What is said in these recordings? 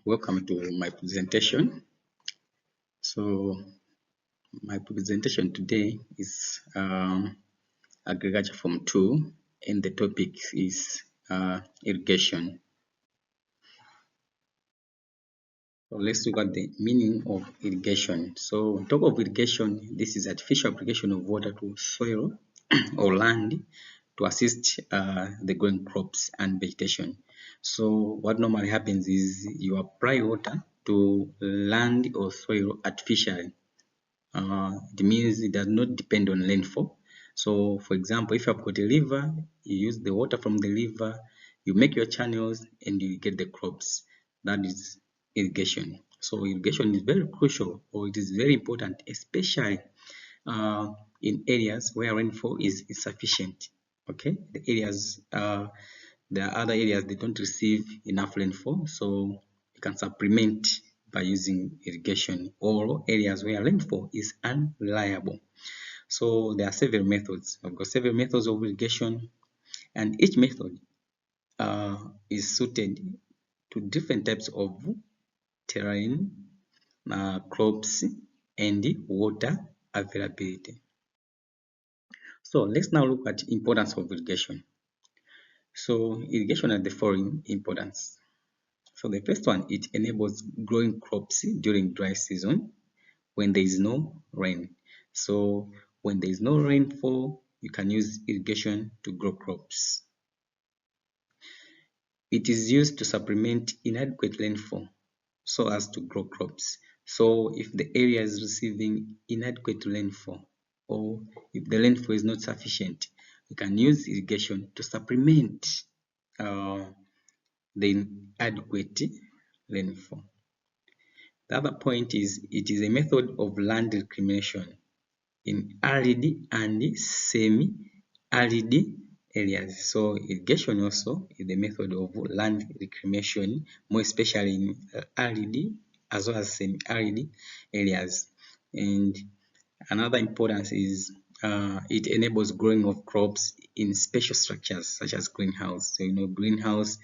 Welcome to my presentation. So my presentation today is Agriculture Form 2 and the topic is irrigation. So let's look at the meaning of irrigation. So when we talk of irrigation, this is artificial application of water to soil or land to assist the growing crops and vegetation. So what normally happens is you apply water to land or soil artificially. It means it does not depend on rainfall. So for example, if you have got a river, you use the water from the river, you make your channels and you get the crops. That is irrigation. So irrigation is very crucial, or it is very important, especially in areas where rainfall is insufficient. Okay, the areas there are other areas they don't receive enough rainfall, so you can supplement by using irrigation, or areas where rainfall is unreliable. So there are several methods. I've got several methods of irrigation, and each method is suited to different types of terrain, crops, and water availability. So let's now look at importance of irrigation. So irrigation has the following importance. So the first one, it enables growing crops during dry season when there is no rain. So when there is no rainfall, you can use irrigation to grow crops. It is used to supplement inadequate rainfall so as to grow crops. So if the area is receiving inadequate rainfall, or if the rainfall is not sufficient, you can use irrigation to supplement the inadequate rainfall. The other point is it is a method of land reclamation in arid and semi-arid areas. So irrigation also is the method of land reclamation, more especially in arid as well as semi-arid areas. And another importance is it enables growing of crops in special structures such as greenhouse. So greenhouse,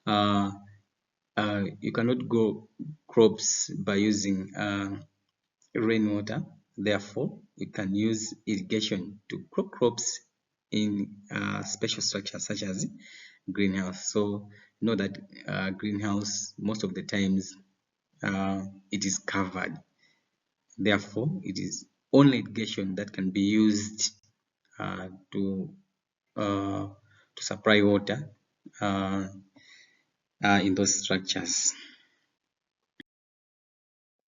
you cannot grow crops by using rainwater. Therefore, you can use irrigation to grow crops in special structures such as greenhouse. So you know that greenhouse, most of the times it is covered. Therefore, it is only irrigation that can be used to supply water in those structures.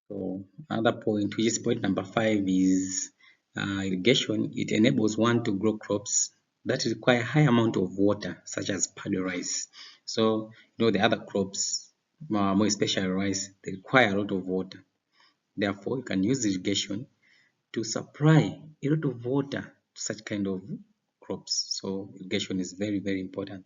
So another point, which is point number 5, is irrigation. It enables one to grow crops that require high amount of water, such as paddy rice. So the other crops, more especially rice, they require a lot of water. Therefore, you can use irrigation to supply a lot of water to such kind of crops. So irrigation is very, very important.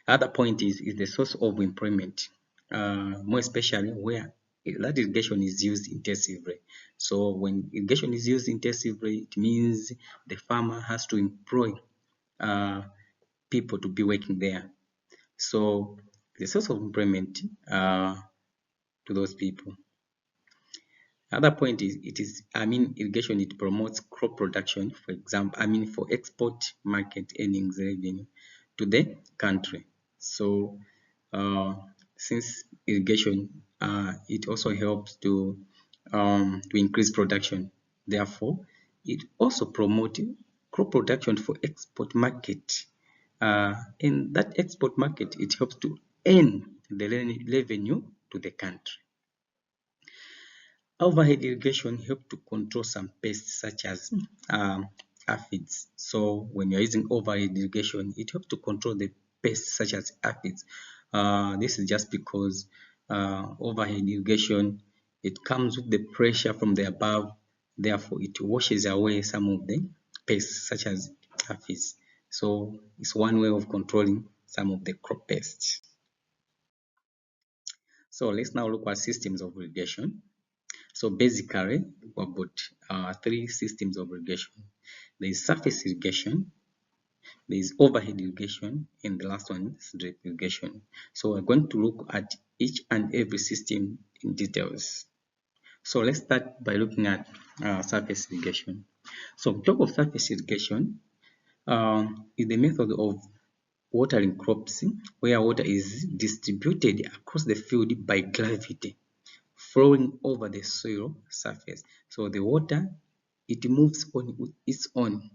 Other point is the source of employment, more especially where that irrigation is used intensively. So when irrigation is used intensively, it means the farmer has to employ people to be working there. So the source of employment to those people. Another point is irrigation, it promotes crop production, for example, for export market earnings revenue to the country. So since irrigation, it also helps to increase production. Therefore, it also promotes crop production for export market. In that export market, it helps to earn the revenue to the country. Overhead irrigation helps to control some pests such as aphids. So when you're using overhead irrigation, it helps to control the pests such as aphids. This is just because overhead irrigation, it comes with the pressure from the above. Therefore, it washes away some of the pests such as aphids. So it's one way of controlling some of the crop pests. So let's now look at systems of irrigation. So basically, we've got 3 systems of irrigation. There is surface irrigation, there is overhead irrigation, and the last one is drip irrigation. So we're going to look at each and every system in details. So let's start by looking at surface irrigation. So on top of surface irrigation is the method of watering crops where water is distributed across the field by gravity, flowing over the soil surface. So the water, it moves on its own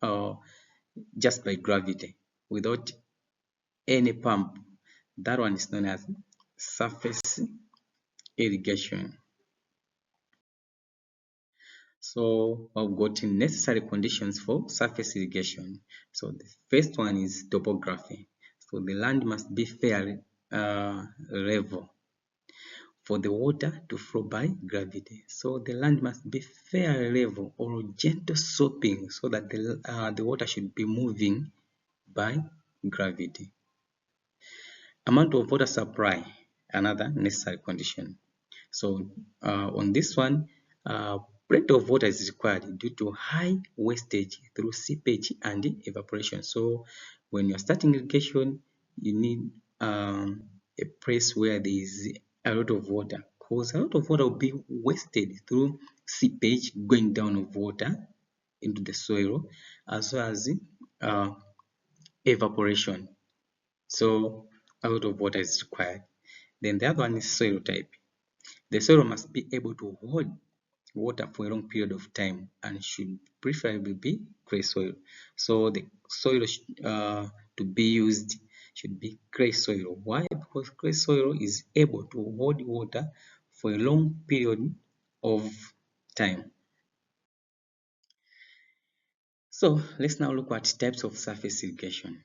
uh, just by gravity without any pump. That one is known as surface irrigation. So I've got necessary conditions for surface irrigation. So the first one is topography. So the land must be fairly level for the water to flow by gravity. So the land must be fairly level or gentle sloping so that the water should be moving by gravity. Amount of water supply, another necessary condition. So on this one, plenty of water is required due to high wastage through seepage and evaporation. So when you're starting irrigation, you need a place where there is a lot of water, because a lot of water will be wasted through seepage going down of water into the soil, as well as uh, evaporation. So a lot of water is required. Then the other one is soil type. The soil must be able to hold water for a long period of time and should preferably be clay soil. So the soil to be used should be clay soil. Why? Because clay soil is able to hold water for a long period of time. So let's now look at types of surface irrigation.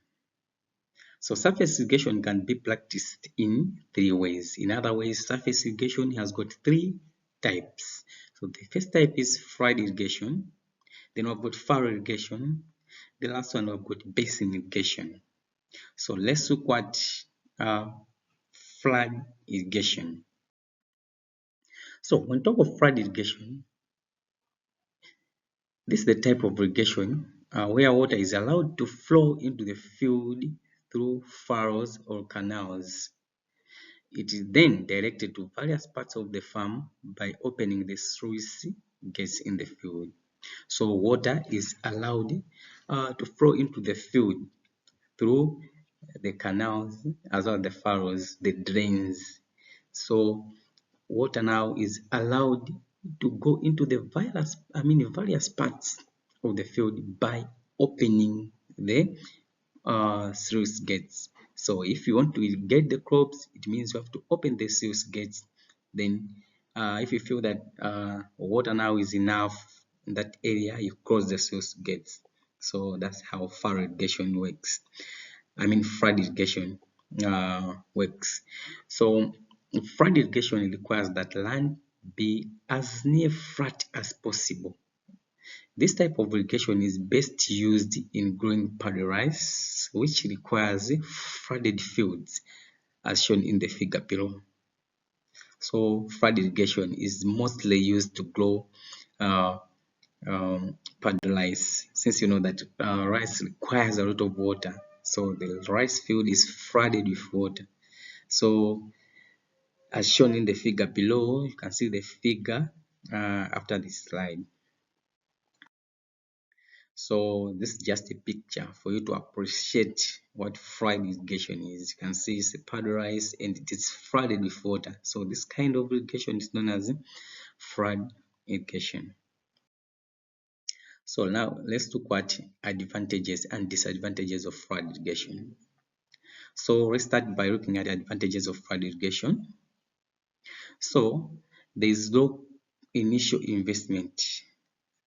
So surface irrigation can be practiced in three ways. In other ways, surface irrigation has got three types. So the first type is flood irrigation. Then we've got furrow irrigation. The last one we've got basin irrigation. So let's look at uh, flood irrigation. So on top of flood irrigation, this is the type of irrigation where water is allowed to flow into the field through furrows or canals. It is then directed to various parts of the farm by opening the sluice gates in the field. So water is allowed to flow into the field through the canals as well as the furrows, the drains. So water now is allowed to go into the various parts of the field by opening the sluice gates. So if you want to irrigate the crops, it means you have to open the sluice gates. Then if you feel that water now is enough in that area, you close the sluice gates. So that's how furrow irrigation works. Flood irrigation works. So flood irrigation requires that land be as near flat as possible. This type of irrigation is best used in growing paddy rice, which requires flooded fields, as shown in the figure below. So flood irrigation is mostly used to grow uh, paddy rice, since you know that rice requires a lot of water. So the rice field is flooded with water. So as shown in the figure below, you can see the figure after this slide. So this is just a picture for you to appreciate what flood irrigation is. You can see it's a paddy rice and it is flooded with water. So this kind of irrigation is known as flood irrigation. So now let's look at advantages and disadvantages of flood irrigation. So let's start by looking at the advantages of flood irrigation. So there is low initial investment.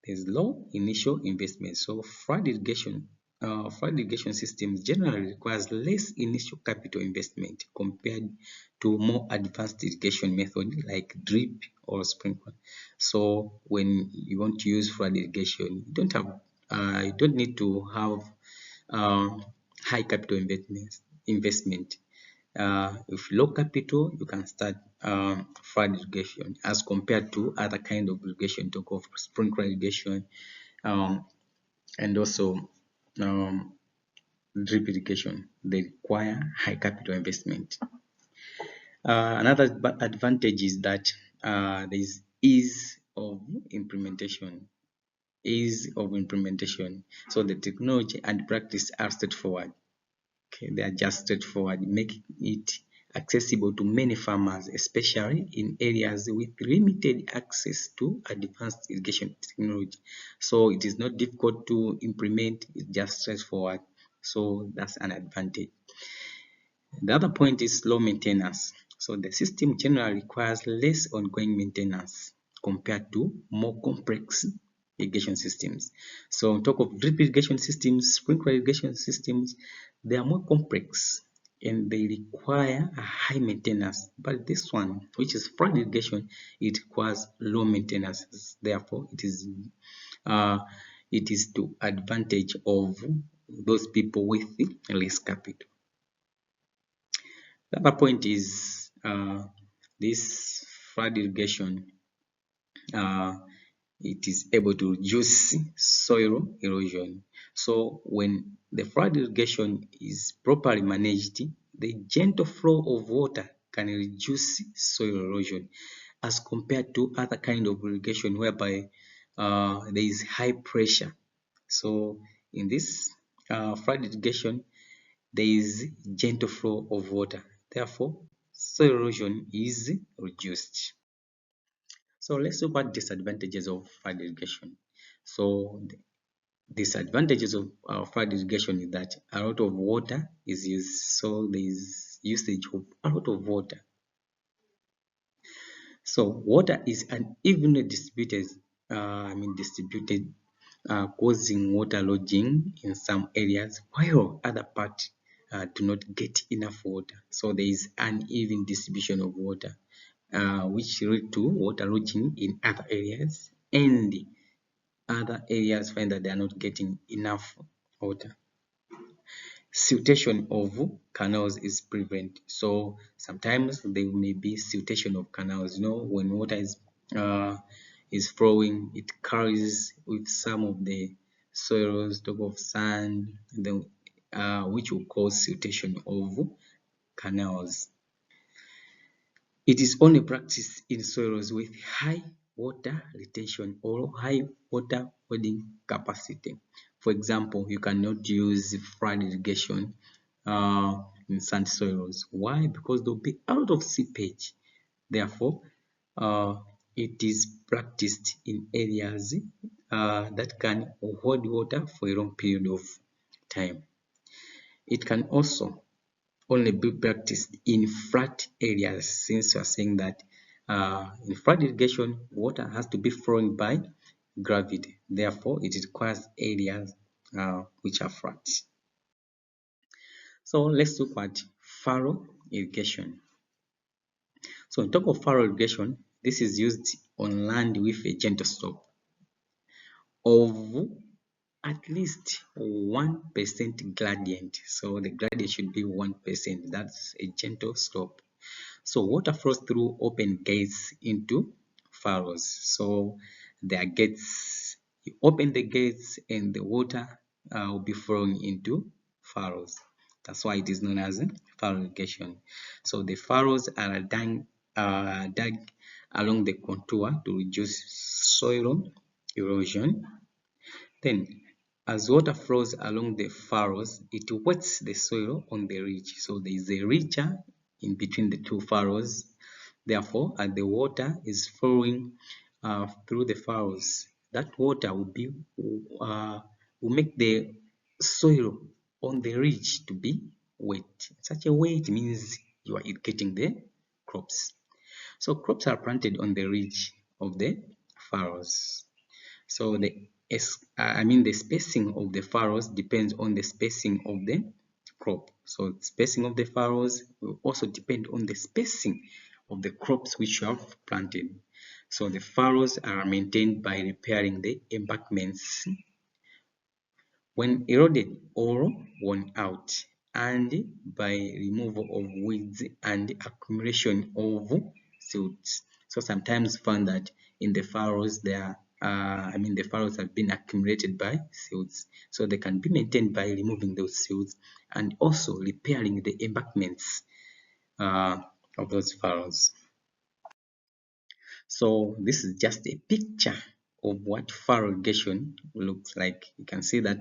There's low initial investment. So flood irrigation systems generally requires less initial capital investment compared to more advanced irrigation methods like drip or sprinkler. So when you want to use flood irrigation, you don't need to have high capital investment. With low capital, you can start flood irrigation as compared to other kind of irrigation, talk of sprinkler irrigation, and also drip irrigation. They require high capital investment. Another advantage is that there is ease of implementation. So the technology and practice are straightforward. Okay, they are just straightforward, making it accessible to many farmers, especially in areas with limited access to advanced irrigation technology. So it is not difficult to implement, it's just straightforward. So that's an advantage. The other point is low maintenance. So the system generally requires less ongoing maintenance compared to more complex irrigation systems. So on top of drip irrigation systems, sprinkler irrigation systems, they are more complex and they require a high maintenance. But this one, which is flood irrigation, it requires low maintenance. Therefore, it is to advantage of those people with less capital. The other point is this flood irrigation, it is able to reduce soil erosion. So when the flood irrigation is properly managed, the gentle flow of water can reduce soil erosion as compared to other kind of irrigation whereby there is high pressure. So in this flood irrigation, there is gentle flow of water. Therefore, soil erosion is reduced. So let's look at disadvantages of flood irrigation. So the disadvantages of flood irrigation is that a lot of water is used. So there is usage of a lot of water. So water is unevenly distributed, causing water lodging in some areas, while other parts do not get enough water. So there is uneven distribution of water, which lead to water lodging in other areas, and other areas find that they are not getting enough water. Siltation of canals is prevalent. So sometimes there may be siltation of canals. When water is flowing, it carries with some of the soils, top of sand, which will cause siltation of canals. It is only practiced in soils with high water retention or high water holding capacity. For example, you cannot use flood irrigation in sand soils. Why? Because there will be a lot of seepage. Therefore, it is practiced in areas that can hold water for a long period of time. It can also only be practiced in flat areas, since you are saying that in flood irrigation, water has to be flowing by gravity. Therefore, it requires areas which are flat. So let's look at furrow irrigation. So on top of furrow irrigation, this is used on land with a gentle slope of at least 1% gradient. So the gradient should be 1%. That's a gentle slope. So water flows through open gates into furrows. So there are gates. You open the gates and the water will be flowing into furrows. That's why it is known as furrow irrigation. So the furrows are dug along the contour to reduce soil erosion. Then, as water flows along the furrows, it wets the soil on the ridge. So there is a ridge in between the two furrows. Therefore, as the water is flowing through the furrows, that water will make the soil on the ridge to be wet. In such a way, it means you are irrigating the crops. So crops are planted on the ridge of the furrows. So the spacing of the furrows depends on the spacing of the crop. So spacing of the furrows will also depend on the spacing of the crops which you have planted. So the furrows are maintained by repairing the embankments when eroded or worn out, and by removal of weeds and accumulation of silts. So sometimes found that in the furrows there are the furrows have been accumulated by silts. So they can be maintained by removing those silts and also repairing the embankments of those furrows. So this is just a picture of what furrow irrigation looks like. You can see that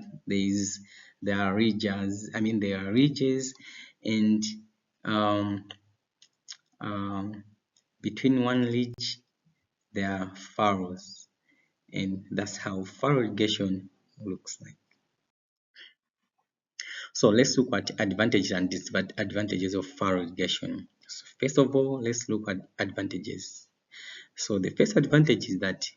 there are ridges, and um, um, between one ridge there are furrows, and that's how furrow irrigation looks like. So let's look at advantages and disadvantages of furrow irrigation. So first of all, let's look at advantages. So the first advantage is that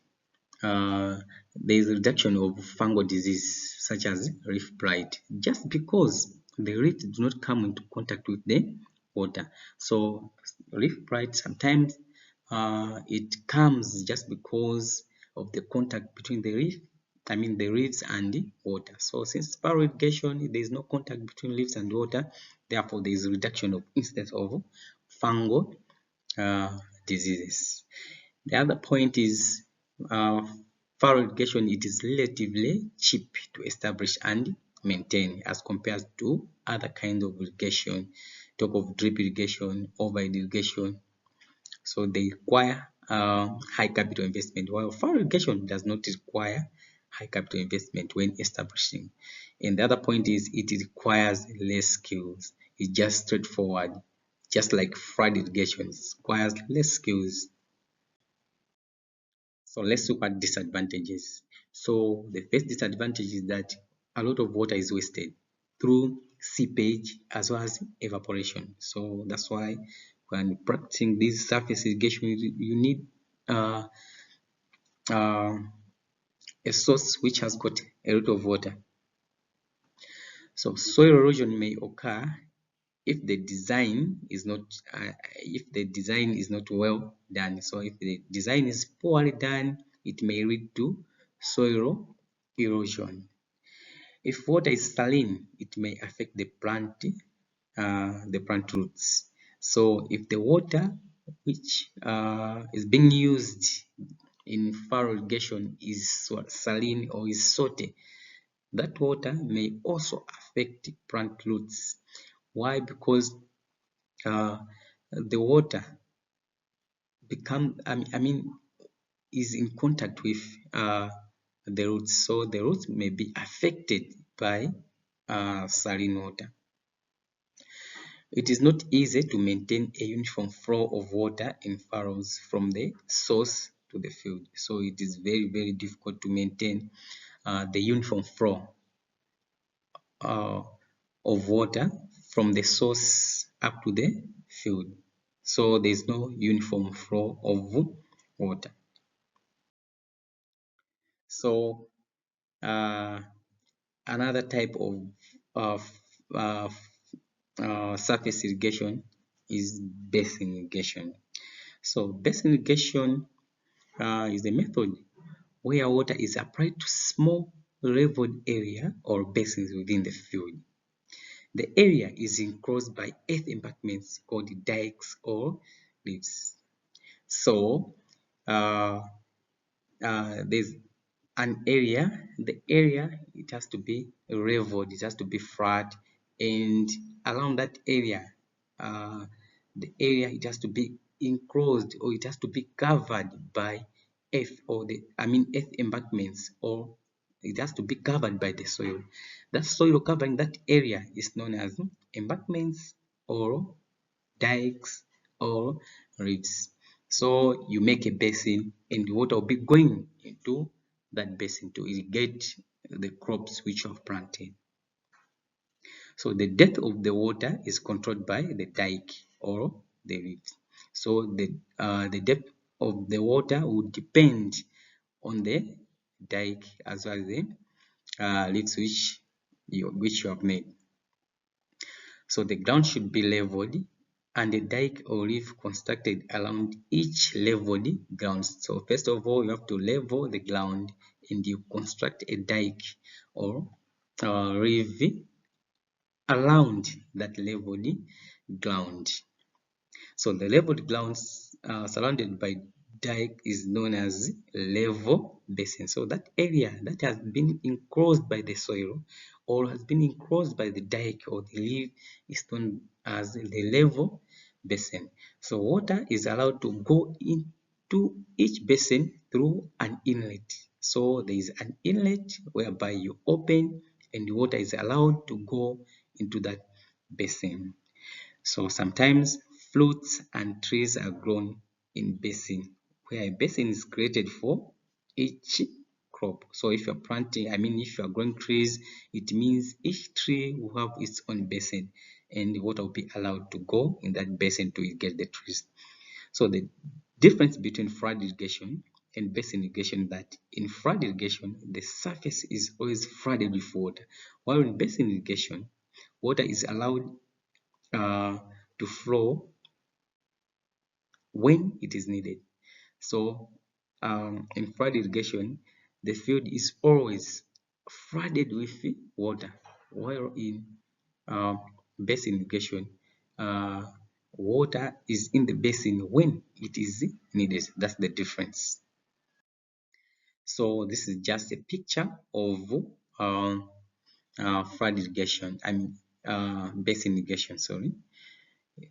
there is a reduction of fungal disease such as leaf blight, just because the leaves do not come into contact with the water. So leaf blight sometimes it comes just because of the contact between the leaves and the water. So since furrow irrigation, there is no contact between leaves and water, therefore there is a reduction of incidence of fungal diseases. The other point is furrow irrigation, it is relatively cheap to establish and maintain as compared to other kinds of irrigation. Talk of drip irrigation, overhead irrigation. So they require high capital investment, while furrow irrigation does not require high capital investment when establishing. And the other point is it requires less skills. It's just straightforward, just like flood irrigation. It requires less skills. So let's look at disadvantages. So the first disadvantage is that a lot of water is wasted through seepage as well as evaporation. So that's why when practicing this surface irrigation, you need uh, uh, a source which has got a lot of water. So soil erosion may occur if the design is not well done. So if the design is poorly done, it may lead to soil erosion. If water is saline, it may affect the plant roots. So if the water which is being used in furrow irrigation is saline or is salty, that water may also affect plant roots. Why? Because the water is in contact with the roots, so the roots may be affected by saline water. It is not easy to maintain a uniform flow of water in furrows from the source to the field. So it is very, very difficult to maintain the uniform flow of water from the source up to the field. So there is no uniform flow of water. So another type of uh, surface irrigation is basin irrigation. So basin irrigation is a method where water is applied to small leveled area or basins within the field. The area is enclosed by earth embankments called dikes or reefs. So there's an area, the area, it has to be leveled, it has to be flat, and around that area, the area, it has to be enclosed or it has to be covered by earth or earth embankments, or it has to be covered by the soil. That soil covering that area is known as embankments or dikes or reefs. So you make a basin and the water will be going into that basin to irrigate the crops which you have planted. So the depth of the water is controlled by the dike or the reef. So the depth of the water would depend on the dike as well as the reefs which you have made. So the ground should be leveled and a dike or reef constructed around each leveled ground. So first of all, you have to level the ground and you construct a dike or reef around that leveled ground. So the leveled grounds surrounded by dike is known as level basin. So that area that has been enclosed by the soil or has been enclosed by the dike or the leaf is known as the level basin. So water is allowed to go into each basin through an inlet. So there is an inlet whereby you open and the water is allowed to go into that basin. So sometimes fruits and trees are grown in basin, where a basin is created for each crop. So if you're planting, if you're growing trees, it means each tree will have its own basin and the water will be allowed to go in that basin to irrigate the trees. So the difference between flood irrigation and basin irrigation is that in flood irrigation, the surface is always flooded with water, while in basin irrigation, water is allowed to flow when it is needed. So in flood irrigation, the field is always flooded with water, while in basin irrigation, water is in the basin when it is needed. That's the difference. So this is just a picture of flood irrigation. Basin irrigation. Sorry.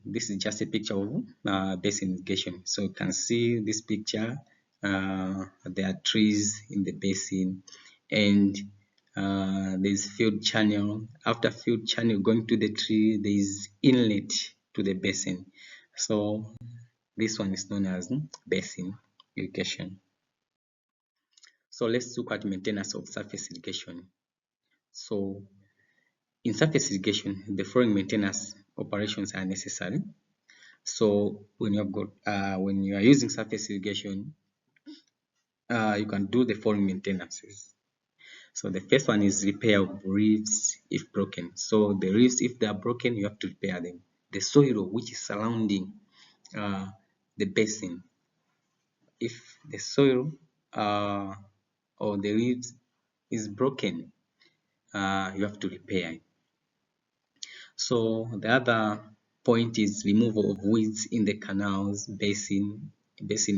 This is just a picture of basin irrigation. So you can see this picture. There are trees in the basin, and there's field channel. After field channel going to the tree, there is inlet to the basin. So this one is known as basin irrigation. So let's look at maintenance of surface irrigation. So in surface irrigation, the following maintenance operations are necessary. So when you are using surface irrigation, you can do the following maintenances. So the first one is repair of reefs if broken. So the reefs, if they are broken, you have to repair them. The soil which is surrounding the basin, if the soil or the reefs is broken, you have to repair it. So the other point is removal of weeds in the canals, basin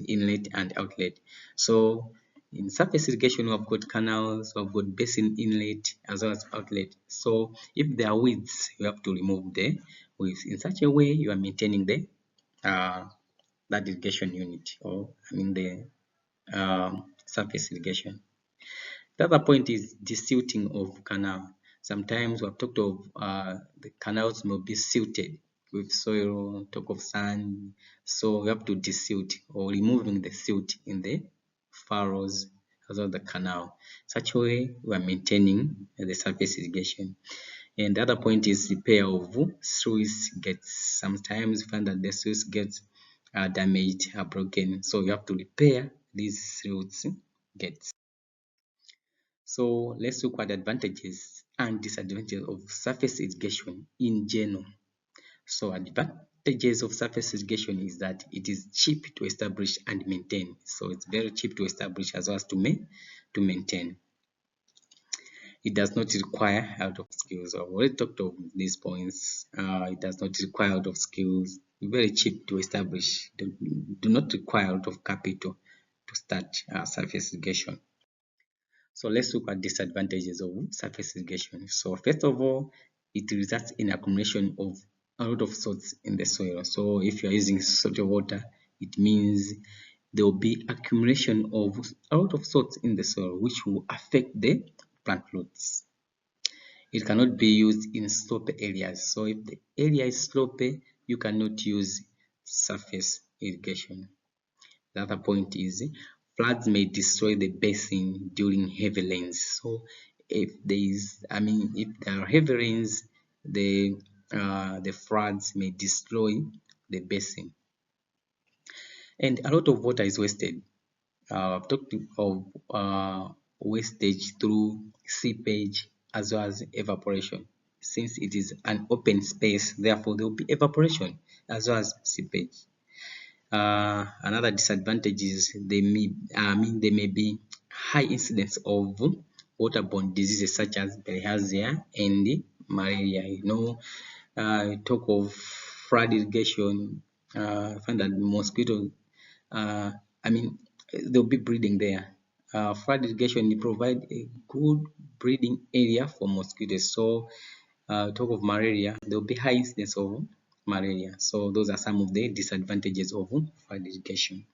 inlet and outlet. So in surface irrigation, we have got canals, we have got basin inlet as well as outlet. So if there are weeds, you have to remove the weeds. In such a way, you are maintaining the that irrigation unit, or the surface irrigation. The other point is desilting of canal. Sometimes we have talked of the canals may be silted with soil, talk of sand. So we have to desilt or removing the silt in the furrows as well as the canal. Such a way we are maintaining the surface irrigation. And the other point is repair of sluice gates. Sometimes you find that the sluice gates are damaged, are broken. So you have to repair these sluice gates. So let's look at the advantages and disadvantages of surface irrigation in general. So advantages of surface irrigation is that it is cheap to establish and maintain. So it's very cheap to establish as well as to maintain. It does not require a lot of skills. I've already talked of these points. It does not require a lot of skills. Very cheap to establish. Do not require a lot of capital to start surface irrigation. So let's look at disadvantages of surface irrigation. So first of all, it results in accumulation of a lot of salts in the soil. So if you're using salty water, it means there will be accumulation of a lot of salts in the soil, which will affect the plant roots. It cannot be used in slopy areas. So if the area is slopy, you cannot use surface irrigation. The other point is floods may destroy the basin during heavy rains. So if there are heavy rains, the floods may destroy the basin, and a lot of water is wasted. I've talked of wastage through seepage as well as evaporation. Since it is an open space, therefore there will be evaporation as well as seepage. Another disadvantage is there may be high incidence of waterborne diseases such as bilharzia and malaria. Talk of flood irrigation. Find that mosquito they'll be breeding there. Flood irrigation provide a good breeding area for mosquitoes. So talk of malaria, there will be high incidence of malaria. So those are some of the disadvantages of flood irrigation.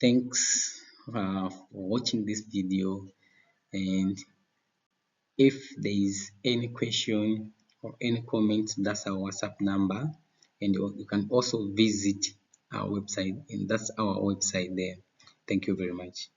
Thanks for watching this video, and if there is any question or any comments, that's our WhatsApp number, and you can also visit our website, and that's our website there. Thank you very much.